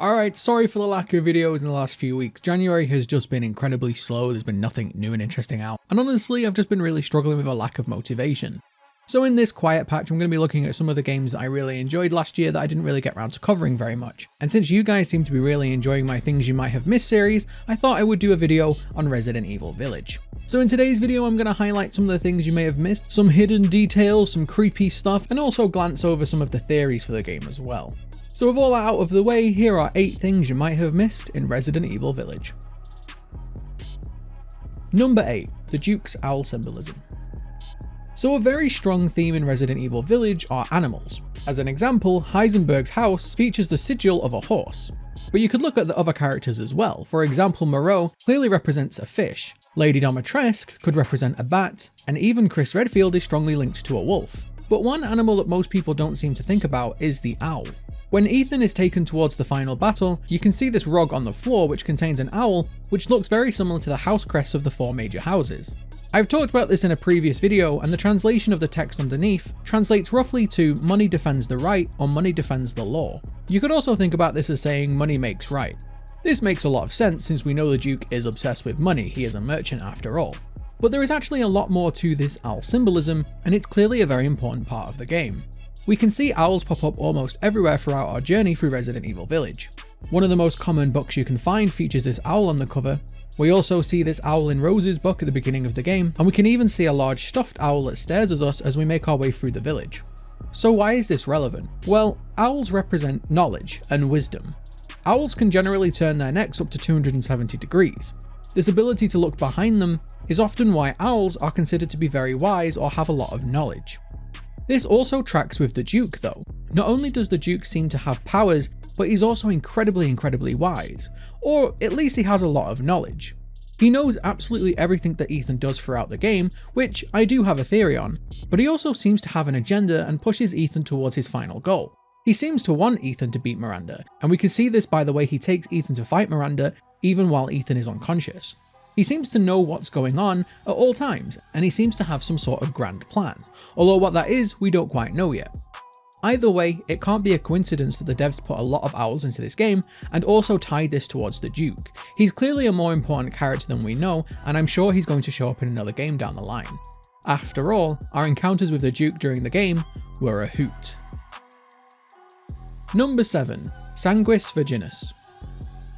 Alright, sorry for the lack of videos in the last few weeks. January has just been incredibly slow, there's been nothing new and interesting out, and honestly I've just been really struggling with a lack of motivation. So in this quiet patch I'm going to be looking at some of the games that I really enjoyed last year that I didn't really get around to covering very much. And since you guys seem to be really enjoying my Things You Might Have Missed series, I thought I would do a video on Resident Evil Village. So in today's video I'm going to highlight some of the things you may have missed, some hidden details, some creepy stuff, and also glance over some of the theories for the game as well. So with all that out of the way, here are 8 things you might have missed in Resident Evil Village. Number 8. The Duke's Owl Symbolism. So a very strong theme in Resident Evil Village are animals. As an example, Heisenberg's house features the sigil of a horse. But you could look at the other characters as well. For example, Moreau clearly represents a fish, Lady Dimitrescu could represent a bat, and even Chris Redfield is strongly linked to a wolf. But one animal that most people don't seem to think about is the owl. When Ethan is taken towards the final battle, you can see this rug on the floor which contains an owl, which looks very similar to the house crests of the 4 major houses. I've talked about this in a previous video, and the translation of the text underneath translates roughly to money defends the right or money defends the law. You could also think about this as saying money makes right. This makes a lot of sense since we know the Duke is obsessed with money, he is a merchant after all. But there is actually a lot more to this owl symbolism, and it's clearly a very important part of the game. We can see owls pop up almost everywhere throughout our journey through Resident Evil Village. One of the most common books you can find features this owl on the cover. We also see this owl in Rose's book at the beginning of the game, and we can even see a large stuffed owl that stares at us as we make our way through the village. So why is this relevant? Well, owls represent knowledge and wisdom. Owls can generally turn their necks up to 270 degrees. This ability to look behind them is often why owls are considered to be very wise or have a lot of knowledge. This also tracks with the Duke though. Not only does the Duke seem to have powers, but he's also incredibly wise, or at least he has a lot of knowledge. He knows absolutely everything that Ethan does throughout the game, which I do have a theory on, but he also seems to have an agenda and pushes Ethan towards his final goal. He seems to want Ethan to beat Miranda, and we can see this by the way he takes Ethan to fight Miranda even while Ethan is unconscious. He seems to know what's going on at all times, and he seems to have some sort of grand plan, although what that is, we don't quite know yet. Either way, it can't be a coincidence that the devs put a lot of owls into this game, and also tied this towards the Duke. He's clearly a more important character than we know, and I'm sure he's going to show up in another game down the line. After all, our encounters with the Duke during the game were a hoot. Number 7. SANGUIS VIRGINIS.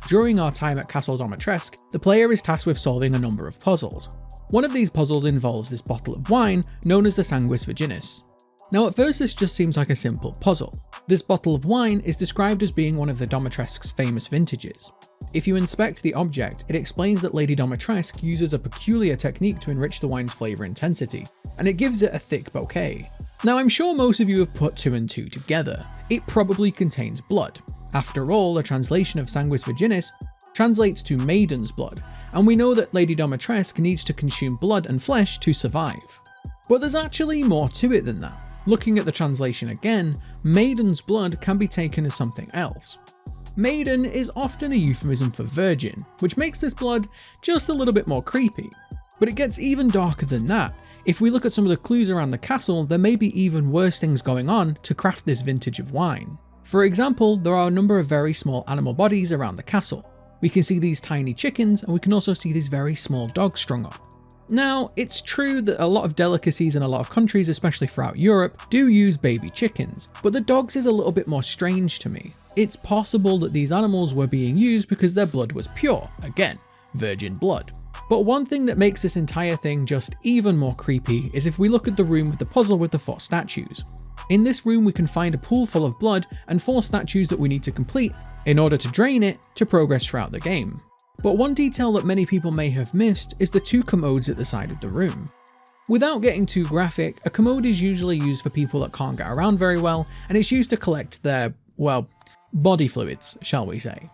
During our time at Castle Dimitrescu, the player is tasked with solving a number of puzzles. One of these puzzles involves this bottle of wine known as the SANGUIS VIRGINIS. Now at first this just seems like a simple puzzle. This bottle of wine is described as being one of the Dimitrescu's famous vintages. If you inspect the object, it explains that Lady Dimitrescu uses a peculiar technique to enrich the wine's flavour intensity, and it gives it a thick bouquet. Now I'm sure most of you have put 2 and 2 together. It probably contains blood. After all, the translation of SANGUIS VIRGINIS translates to maiden's blood, and we know that Lady Dimitrescu needs to consume blood and flesh to survive. But there's actually more to it than that. Looking at the translation again, maiden's blood can be taken as something else. Maiden is often a euphemism for virgin, which makes this blood just a little bit more creepy. But it gets even darker than that. If we look at some of the clues around the castle, there may be even worse things going on to craft this vintage of wine. For example, there are a number of very small animal bodies around the castle. We can see these tiny chickens, and we can also see these very small dogs strung up. Now, it's true that a lot of delicacies in a lot of countries, especially throughout Europe, do use baby chickens, but the dogs is a little bit more strange to me. It's possible that these animals were being used because their blood was pure, again, virgin blood. But one thing that makes this entire thing just even more creepy is if we look at the room with the puzzle with the 4 statues. In this room we can find a pool full of blood and 4 statues that we need to complete in order to drain it to progress throughout the game. But one detail that many people may have missed is the 2 commodes at the side of the room. Without getting too graphic, a commode is usually used for people that can't get around very well, and it's used to collect their, well, body fluids, shall we say.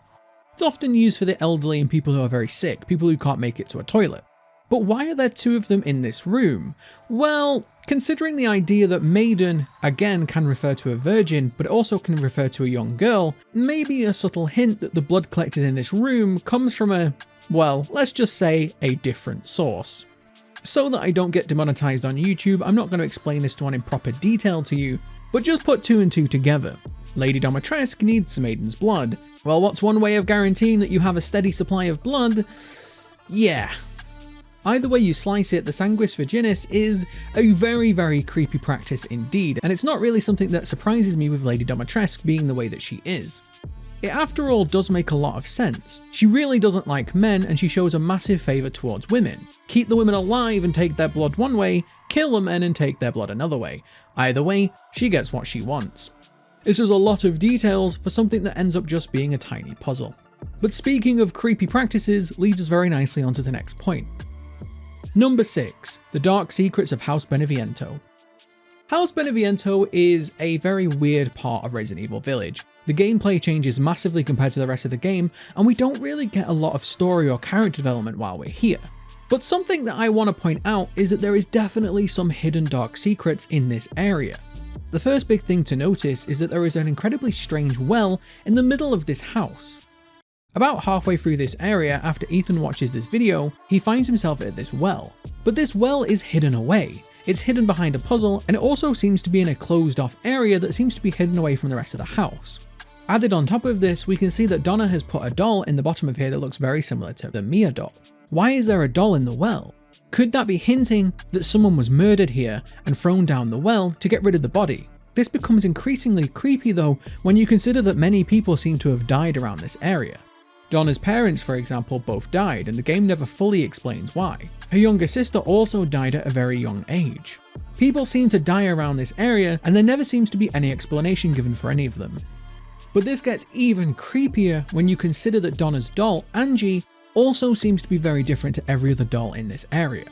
It's often used for the elderly and people who are very sick, people who can't make it to a toilet. But why are there 2 of them in this room? Well, considering the idea that maiden, again, can refer to a virgin, but also can refer to a young girl, maybe a subtle hint that the blood collected in this room comes from a, well, let's just say a different source. So that I don't get demonetized on YouTube, I'm not going to explain this one in proper detail to you, but just put 2 and 2 together. Lady Dimitrescu needs Maiden's blood. Well, what's one way of guaranteeing that you have a steady supply of blood? Yeah. Either way you slice it, the Sanguis Virginis is a very, very creepy practice indeed, and it's not really something that surprises me with Lady Dimitrescu being the way that she is. It after all does make a lot of sense. She really doesn't like men, and she shows a massive favour towards women. Keep the women alive and take their blood one way, kill the men and take their blood another way. Either way, she gets what she wants. This was a lot of details for something that ends up just being a tiny puzzle. But speaking of creepy practices, leads us very nicely onto the next point. Number 6. The Dark Secrets of House Beneviento. House Beneviento is a very weird part of Resident Evil Village. The gameplay changes massively compared to the rest of the game, and we don't really get a lot of story or character development while we're here. But something that I want to point out is that there is definitely some hidden dark secrets in this area. The first big thing to notice is that there is an incredibly strange well in the middle of this house. About halfway through this area, after Ethan watches this video, he finds himself at this well. But this well is hidden away. It's hidden behind a puzzle, and it also seems to be in a closed off area that seems to be hidden away from the rest of the house. Added on top of this, we can see that Donna has put a doll in the bottom of here that looks very similar to the Mia doll. Why is there a doll in the well? Could that be hinting that someone was murdered here and thrown down the well to get rid of the body? This becomes increasingly creepy though when you consider that many people seem to have died around this area. Donna's parents, for example, both died, and the game never fully explains why. Her younger sister also died at a very young age. People seem to die around this area, and there never seems to be any explanation given for any of them. But this gets even creepier when you consider that Donna's doll, Angie, also seems to be very different to every other doll in this area.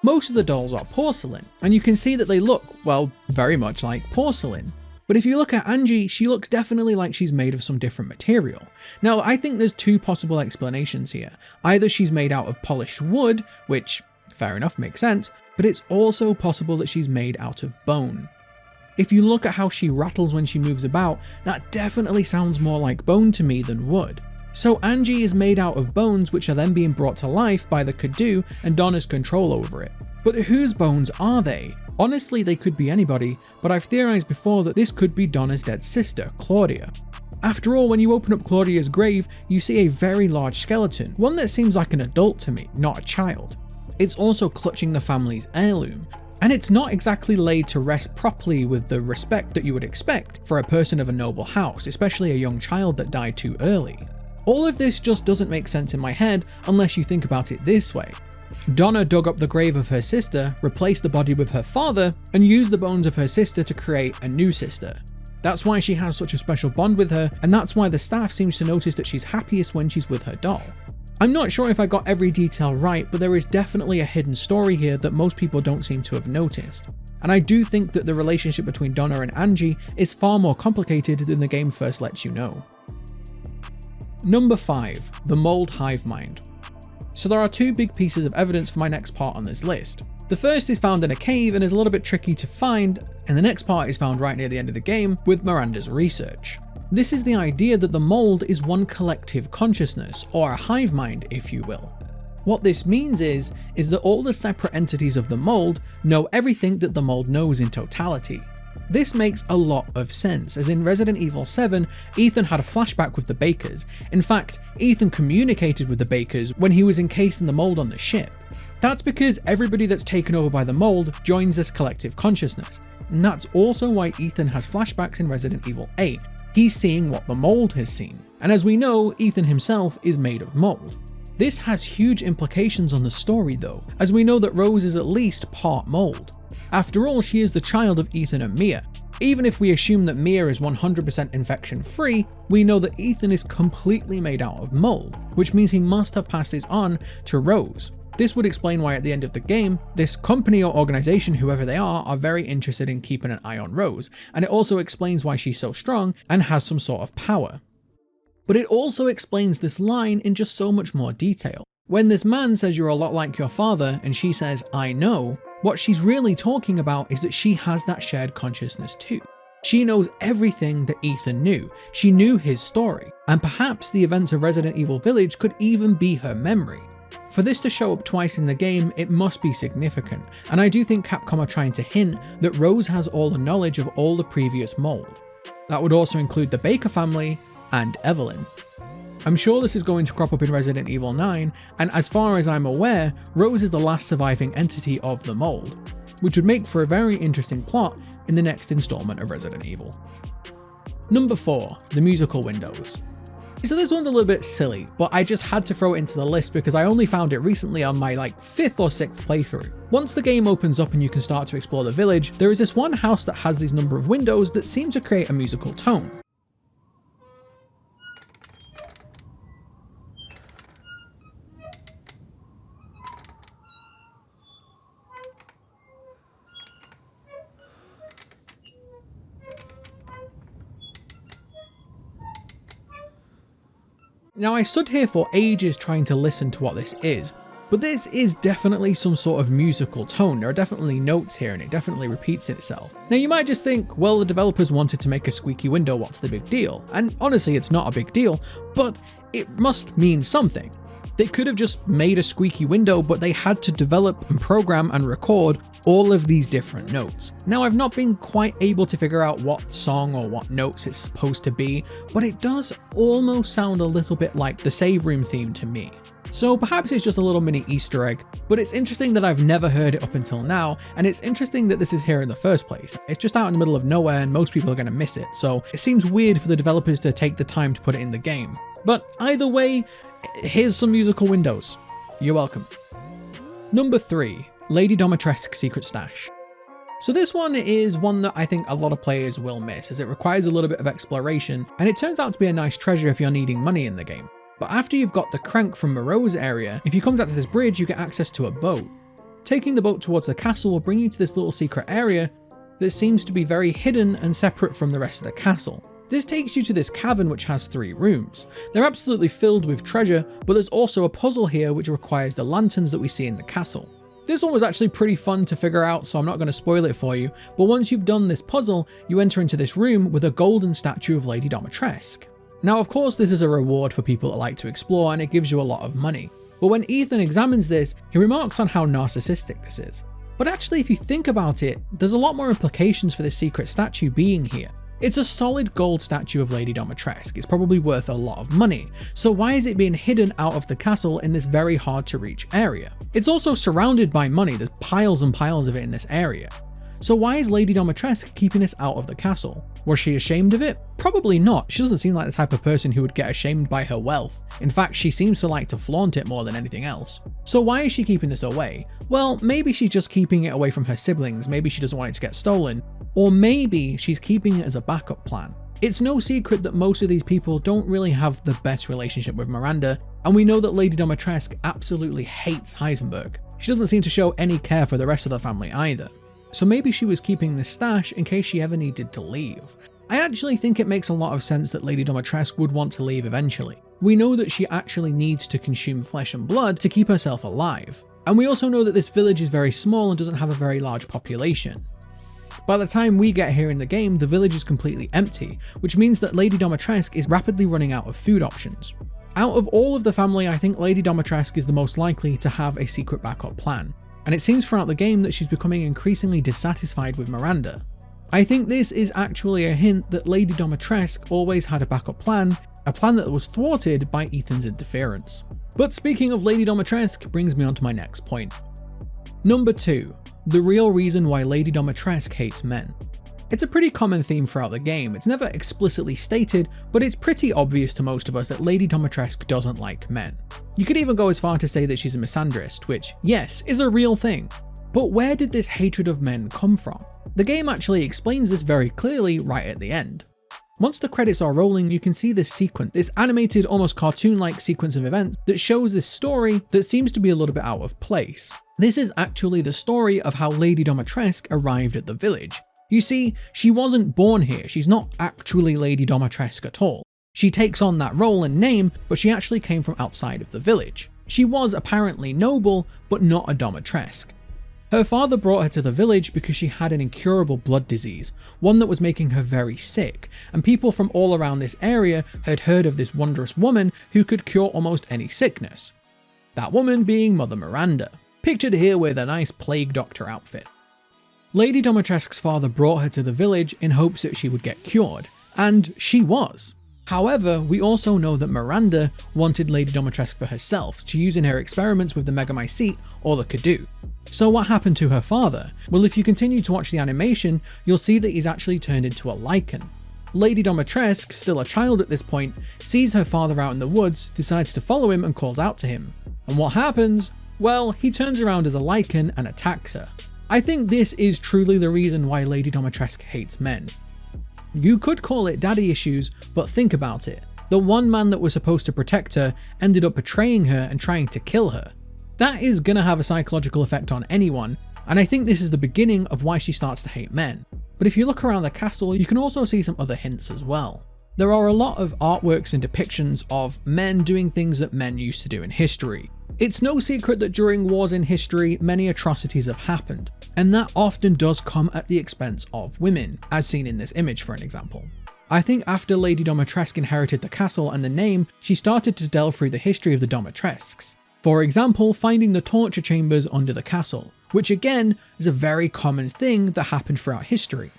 Most of the dolls are porcelain, and you can see that they look, well, very much like porcelain. But if you look at Angie, she looks definitely like she's made of some different material. Now, I think there's two possible explanations here. Either she's made out of polished wood, which, fair enough, makes sense, but it's also possible that she's made out of bone. If you look at how she rattles when she moves about, that definitely sounds more like bone to me than wood. So Angie is made out of bones which are then being brought to life by the Kadu and Donna's control over it. But whose bones are they? Honestly, they could be anybody, but I've theorized before that this could be Donna's dead sister, Claudia. After all, when you open up Claudia's grave, you see a very large skeleton, one that seems like an adult to me, not a child. It's also clutching the family's heirloom, and it's not exactly laid to rest properly with the respect that you would expect for a person of a noble house, especially a young child that died too early. All of this just doesn't make sense in my head unless you think about it this way. Donna dug up the grave of her sister, replaced the body with her father, and used the bones of her sister to create a new sister. That's why she has such a special bond with her, and that's why the staff seems to notice that she's happiest when she's with her doll. I'm not sure if I got every detail right, but there is definitely a hidden story here that most people don't seem to have noticed. And I do think that the relationship between Donna and Angie is far more complicated than the game first lets you know. Number 5. The MOID HIVEMIND. So there are two big pieces of evidence for my next part on this list. The first is found in a cave and is a little bit tricky to find, and the next part is found right near the end of the game with Miranda's research. This is the idea that the MOID is one collective consciousness, or a hive mind if you will. What this means is that all the separate entities of the MOID know everything that the MOID knows in totality. This makes a lot of sense, as in Resident Evil 7, Ethan had a flashback with the Bakers. In fact, Ethan communicated with the Bakers when he was encased in the MOID on the ship. That's because everybody that's taken over by the MOID joins this collective consciousness. And that's also why Ethan has flashbacks in Resident Evil 8. He's seeing what the MOID has seen. And as we know, Ethan himself is made of MOID. This has huge implications on the story though, as we know that Rose is at least part MOID. After all, she is the child of Ethan and Mia. Even if we assume that Mia is 100% infection free, we know that Ethan is completely made out of MOID, which means he must have passed this on to Rose. This would explain why at the end of the game, this company or organization, whoever they are very interested in keeping an eye on Rose, and it also explains why she's so strong and has some sort of power. But it also explains this line in just so much more detail. When this man says you're a lot like your father and she says, I know, what she's really talking about is that she has that shared consciousness too. She knows everything that Ethan knew. She knew his story, and perhaps the events of Resident Evil Village could even be her memory. For this to show up twice in the game, it must be significant, and I do think Capcom are trying to hint that Rose has all the knowledge of all the previous MOID. That would also include the Baker family and Evelyn. I'm sure this is going to crop up in Resident Evil 9, and as far as I'm aware, Rose is the last surviving entity of the mold, which would make for a very interesting plot in the next installment of Resident Evil. Number 4, the musical windows. So this one's a little bit silly, but I just had to throw it into the list because I only found it recently on my 5th or 6th playthrough. Once the game opens up and you can start to explore the village, there is this one house that has these number of windows that seem to create a musical tone. Now I stood here for ages trying to listen to what this is, but this is definitely some sort of musical tone. There are definitely notes here and it definitely repeats itself. Now you might just think, well, the developers wanted to make a squeaky window, what's the big deal? And honestly, it's not a big deal, but it must mean something. They could have just made a squeaky window, but they had to develop and program and record all of these different notes. Now I've not been quite able to figure out what song or what notes it's supposed to be, but it does almost sound a little bit like the save room theme to me. So perhaps it's just a little mini Easter egg, but it's interesting that I've never heard it up until now, and it's interesting that this is here in the first place. It's just out in the middle of nowhere and most people are going to miss it, so it seems weird for the developers to take the time to put it in the game. But either way, here's some musical windows. You're welcome. Number 3, Lady Dimitrescu's secret stash. So this one is one that I think a lot of players will miss, as it requires a little bit of exploration, and it turns out to be a nice treasure if you're needing money in the game. But after you've got the crank from Moreau's area, if you come down to this bridge, you get access to a boat. Taking the boat towards the castle will bring you to this little secret area that seems to be very hidden and separate from the rest of the castle. This takes you to this cavern which has 3 rooms. They're absolutely filled with treasure, but there's also a puzzle here which requires the lanterns that we see in the castle. This one was actually pretty fun to figure out, so I'm not going to spoil it for you, but once you've done this puzzle, you enter into this room with a golden statue of Lady Dimitrescu. Now of course this is a reward for people that like to explore and it gives you a lot of money, but when Ethan examines this, he remarks on how narcissistic this is. But actually if you think about it, there's a lot more implications for this secret statue being here. It's a solid gold statue of Lady Dimitrescu, it's probably worth a lot of money, so why is it being hidden out of the castle in this very hard to reach area? It's also surrounded by money, there's piles and piles of it in this area. So why is Lady Dimitrescu keeping this out of the castle? Was she ashamed of it? Probably not, she doesn't seem like the type of person who would get ashamed by her wealth. In fact, she seems to like to flaunt it more than anything else. So why is she keeping this away? Well, maybe she's just keeping it away from her siblings, maybe she doesn't want it to get stolen, or maybe she's keeping it as a backup plan. It's no secret that most of these people don't really have the best relationship with Miranda, and we know that Lady Dimitrescu absolutely hates Heisenberg. She doesn't seem to show any care for the rest of the family either. So maybe she was keeping this stash in case she ever needed to leave. I actually think it makes a lot of sense that Lady Dimitrescu would want to leave eventually. We know that she actually needs to consume flesh and blood to keep herself alive. And we also know that this village is very small and doesn't have a very large population. By the time we get here in the game, the village is completely empty, which means that Lady Dimitrescu is rapidly running out of food options. Out of all of the family, I think Lady Dimitrescu is the most likely to have a secret backup plan, and it seems throughout the game that she's becoming increasingly dissatisfied with Miranda. I think this is actually a hint that Lady Dimitrescu always had a backup plan, a plan that was thwarted by Ethan's interference. But speaking of Lady Dimitrescu brings me on to my next point. Number 2. The real reason why Lady Dimitrescu hates men. It's a pretty common theme throughout the game, it's never explicitly stated, but it's pretty obvious to most of us that Lady Dimitrescu doesn't like men. You could even go as far to say that she's a misandrist, which, yes, is a real thing. But where did this hatred of men come from? The game actually explains this very clearly right at the end. Once the credits are rolling, you can see this sequence, this animated, almost cartoon-like sequence of events that shows this story that seems to be a little bit out of place. This is actually the story of how Lady Dimitrescu arrived at the village. You see, she wasn't born here, she's not actually Lady Dimitrescu at all. She takes on that role and name, but she actually came from outside of the village. She was apparently noble, but not a Dimitrescu. Her father brought her to the village because she had an incurable blood disease, one that was making her very sick, and people from all around this area had heard of this wondrous woman who could cure almost any sickness. That woman being Mother Miranda, pictured here with a nice plague doctor outfit. Lady Dimitrescu's father brought her to the village in hopes that she would get cured, And she was. However, we also know that Miranda wanted Lady Dimitrescu for herself to use in her experiments with the Megamycete or the Kadu. So what happened to her father? Well, if you continue to watch the animation, you'll see that he's actually turned into a lichen. Lady Dimitrescu, still a child at this point, sees her father out in the woods, decides to follow him and calls out to him. And what happens? Well, he turns around as a lichen and attacks her. I think this is truly the reason why Lady Dimitrescu hates men. You could call it daddy issues, but think about it. The one man that was supposed to protect her ended up betraying her and trying to kill her. That is gonna have a psychological effect on anyone, and I think this is the beginning of why she starts to hate men. But if you look around the castle, you can also see some other hints as well. There are a lot of artworks and depictions of men doing things that men used to do in history. It's no secret that during wars in history, many atrocities have happened, and that often does come at the expense of women, as seen in this image for an example. I think after Lady Dimitrescu inherited the castle and the name, she started to delve through the history of the Dimitrescus. For example, finding the torture chambers under the castle, which again is a very common thing that happened throughout history.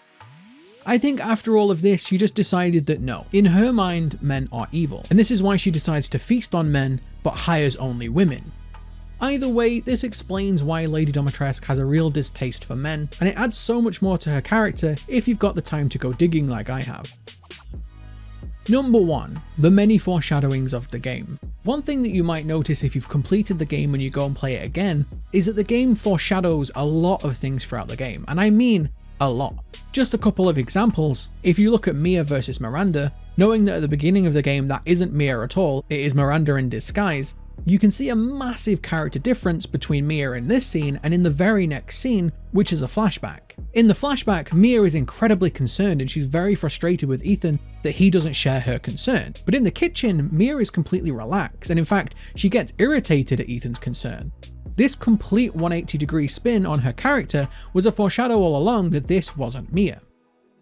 I think after all of this, she just decided that no, in her mind, men are evil, and this is why she decides to feast on men, but hires only women. Either way, this explains why Lady Dimitrescu has a real distaste for men, and it adds so much more to her character if you've got the time to go digging like I have. Number 1. The many foreshadowings of the game. One thing that you might notice if you've completed the game when you go and play it again, is that the game foreshadows a lot of things throughout the game, and I mean a lot. Just a couple of examples. If you look at Mia versus Miranda, knowing that at the beginning of the game that isn't Mia at all, it is Miranda in disguise, you can see a massive character difference between Mia in this scene and in the very next scene, which is a flashback. In the flashback, Mia is incredibly concerned and she's very frustrated with Ethan that he doesn't share her concern. But in the kitchen, Mia is completely relaxed, and in fact, she gets irritated at Ethan's concern. This complete 180-degree spin on her character was a foreshadow all along that this wasn't Mia.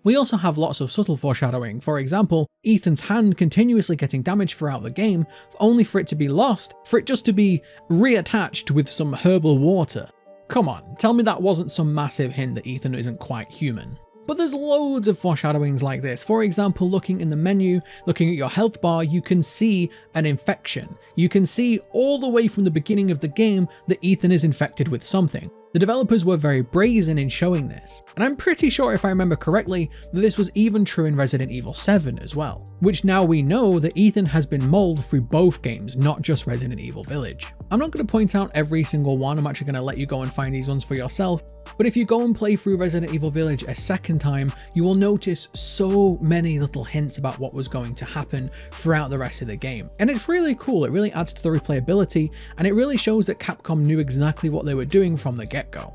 We also have lots of subtle foreshadowing. For example, Ethan's hand continuously getting damaged throughout the game, only for it to be lost, for it just to be reattached with some herbal water. Come on, tell me that wasn't some massive hint that Ethan isn't quite human. But there's loads of foreshadowings like this. For example, looking in the menu, looking at your health bar, you can see an infection. You can see all the way from the beginning of the game that Ethan is infected with something. The developers were very brazen in showing this, and I'm pretty sure if I remember correctly that this was even true in Resident Evil 7 as well, which now we know that Ethan has been mauled through both games, not just Resident Evil Village. I'm not going to point out every single one, I'm actually going to let you go and find these ones for yourself, but if you go and play through Resident Evil Village a second time, you will notice so many little hints about what was going to happen throughout the rest of the game. And it's really cool, it really adds to the replayability, and it really shows that Capcom knew exactly what they were doing from the get-go.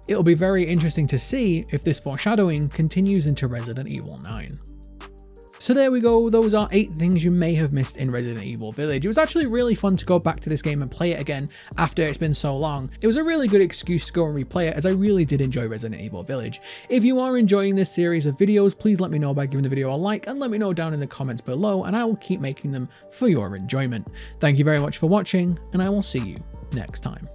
It'll be very interesting to see if this foreshadowing continues into Resident Evil 9. So there we go, those are 8 things you may have missed in Resident Evil Village. It was actually really fun to go back to this game and play it again after it's been so long. It was a really good excuse to go and replay it, as I really did enjoy Resident Evil Village. If you are enjoying this series of videos, please let me know by giving the video a like and let me know down in the comments below, and I will keep making them for your enjoyment. Thank you very much for watching, and I will see you next time.